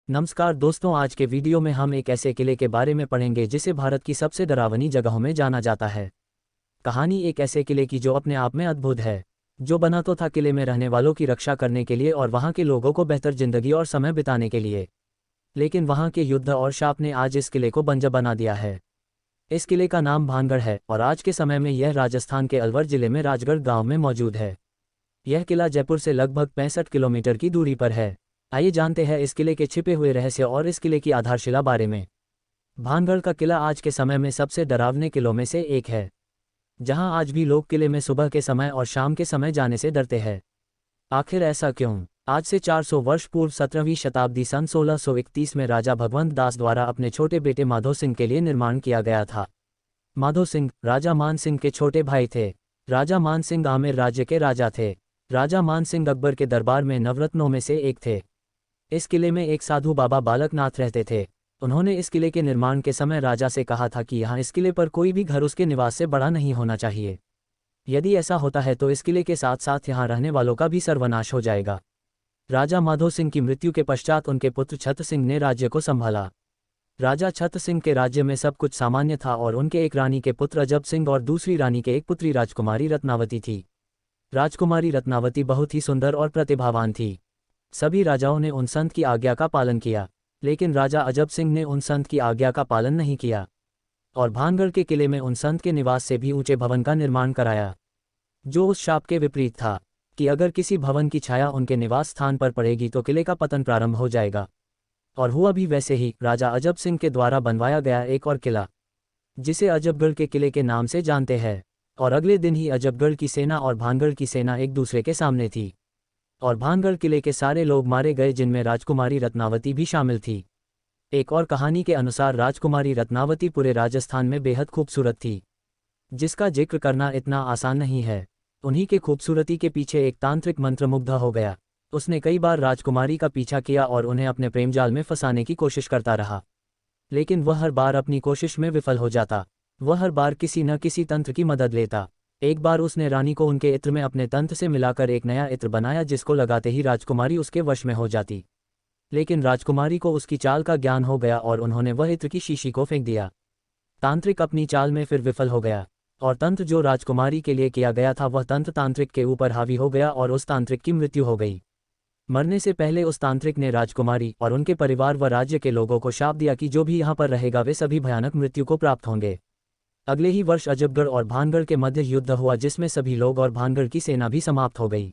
नमस्कार दोस्तों, आज के वीडियो में हम एक ऐसे किले के बारे में पढ़ेंगे जिसे भारत की सबसे डरावनी जगहों में जाना जाता है। कहानी एक ऐसे किले की जो अपने आप में अद्भुत है, जो बना तो था किले में रहने वालों की रक्षा करने के लिए और वहाँ के लोगों को बेहतर जिंदगी और समय बिताने के लिए, लेकिन वहाँ के युद्ध और शाप ने आज इस किले को बंजर बना दिया है। इस किले का नाम भानगढ़ है और आज के समय में यह राजस्थान के अलवर जिले में राजगढ़ गाँव में मौजूद है। यह किला जयपुर से लगभग 65 किलोमीटर की दूरी पर है। आइए जानते हैं इस किले के छिपे हुए रहस्य और इस किले की आधारशिला बारे में। भानगढ़ का किला आज के समय में सबसे डरावने किलों में से एक है, जहां आज भी लोग किले में सुबह के समय और शाम के समय जाने से डरते हैं। आखिर ऐसा क्यों? आज से 400 वर्ष पूर्व 17वीं शताब्दी सन 1631 में राजा भगवंत दास द्वारा अपने छोटे बेटे माधो सिंह के लिए निर्माण किया गया था। माधो सिंह राजा मान सिंह के छोटे भाई थे। राजा मान सिंह आमेर राज्य के राजा थे। राजा मान सिंह अकबर के दरबार में नवरत्नों में से एक थे। इस किले में एक साधु बाबा बालक नाथ रहते थे। उन्होंने इस किले के निर्माण के समय राजा से कहा था कि यहाँ इस किले पर कोई भी घर उसके निवास से बड़ा नहीं होना चाहिए। यदि ऐसा होता है तो इस किले के साथ साथ यहाँ रहने वालों का भी सर्वनाश हो जाएगा। राजा माधो सिंह की मृत्यु के पश्चात उनके पुत्र छत्र सिंह ने राज्य को संभाला। राजा छत्र सिंह के राज्य में सब कुछ सामान्य था और उनके एक रानी के पुत्र अजब सिंह और दूसरी रानी के एक पुत्री राजकुमारी रत्नावती थी। राजकुमारी रत्नावती बहुत ही सुंदर और प्रतिभावान थी। सभी राजाओं ने उन संत की आज्ञा का पालन किया, लेकिन राजा अजब सिंह ने उन संत की आज्ञा का पालन नहीं किया और भानगढ़ के किले में उन संत के निवास से भी ऊंचे भवन का निर्माण कराया, जो उस शाप के विपरीत था कि अगर किसी भवन की छाया उनके निवास स्थान पर पड़ेगी तो किले का पतन प्रारंभ हो जाएगा। और हुआ भी वैसे ही। राजा अजब सिंह के द्वारा बनवाया गया एक और किला, जिसे अजबगढ़ के किले के नाम से जानते हैं, और अगले दिन ही अजबगढ़ की सेना और भानगढ़ की सेना एक दूसरे के सामने थी और भानगढ़ किले के सारे लोग मारे गए, जिनमें राजकुमारी रत्नावती भी शामिल थी। एक और कहानी के अनुसार राजकुमारी रत्नावती पूरे राजस्थान में बेहद खूबसूरत थी, जिसका जिक्र करना इतना आसान नहीं है। उन्हीं के खूबसूरती के पीछे एक तांत्रिक मंत्रमुग्ध हो गया। उसने कई बार राजकुमारी का पीछा किया और उन्हें अपने प्रेमजाल में फंसाने की कोशिश करता रहा, लेकिन वह हर बार अपनी कोशिश में विफल हो जाता। वह हर बार किसी न किसी तंत्र की मदद लेता। एक बार उसने रानी को उनके इत्र में अपने तंत्र से मिलाकर एक नया इत्र बनाया, जिसको लगाते ही राजकुमारी उसके वश में हो जाती। लेकिन राजकुमारी को उसकी चाल का ज्ञान हो गया और उन्होंने वह इत्र की शीशी को फेंक दिया। तांत्रिक अपनी चाल में फिर विफल हो गया और तंत्र जो राजकुमारी के लिए किया गया था वह तंत्र तांत्रिक के ऊपर हावी हो गया और उस तांत्रिक की मृत्यु हो गई। मरने से पहले उस तांत्रिक ने राजकुमारी और उनके परिवार व राज्य के लोगों को शाप दिया कि जो भी यहाँ पर रहेगा वे सभी भयानक मृत्यु को प्राप्त होंगे। अगले ही वर्ष अजबगढ़ और भानगढ़ के मध्य युद्ध हुआ, जिसमें सभी लोग और भानगढ़ की सेना भी समाप्त हो गई।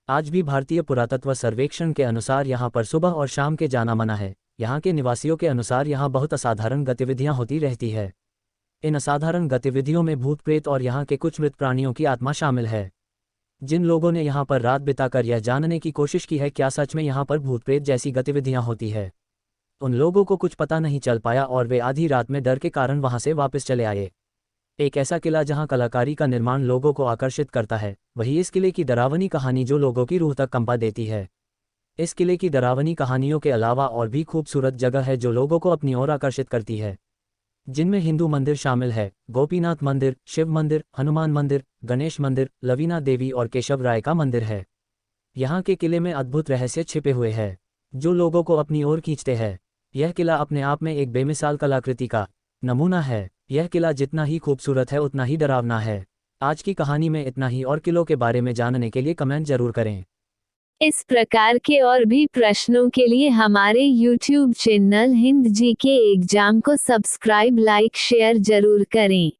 आज भी भारतीय पुरातत्व सर्वेक्षण के अनुसार यहाँ पर सुबह और शाम के जाना मना है। यहाँ के निवासियों के अनुसार यहाँ बहुत असाधारण गतिविधियाँ होती रहती है। इन असाधारण गतिविधियों में भूत प्रेत और यहाँ के कुछ मृत प्राणियों की आत्मा शामिल है। जिन लोगों ने यहाँ पर रात बिताकर यह जानने की कोशिश की है क्या सच में यहाँ पर भूत प्रेत जैसी गतिविधियाँ होती है, उन लोगों को कुछ पता नहीं चल पाया और वे आधी रात में डर के कारण वहाँ से वापस चले आए। एक ऐसा किला जहां कलाकारी का निर्माण लोगों को आकर्षित करता है, वही इस किले की डरावनी कहानी जो लोगों की रूह तक कंपा देती है। इस किले की डरावनी कहानियों के अलावा और भी खूबसूरत जगह है जो लोगों को अपनी ओर आकर्षित करती है, जिनमें हिंदू मंदिर शामिल है, गोपीनाथ मंदिर, शिव मंदिर, हनुमान मंदिर, गणेश मंदिर, लवीना देवी और केशव राय का मंदिर है। यहाँ के किले में अद्भुत रहस्य छिपे हुए हैं जो लोगों को अपनी ओर खींचते हैं। यह किला अपने आप में एक बेमिसाल कलाकृति का नमूना है। यह किला जितना ही खूबसूरत है उतना ही डरावना है। आज की कहानी में इतना ही, और किलों के बारे में जानने के लिए कमेंट जरूर करें। इस प्रकार के और भी प्रश्नों के लिए हमारे YouTube channel Hind GK exam को सब्सक्राइब, लाइक, शेयर जरूर करें।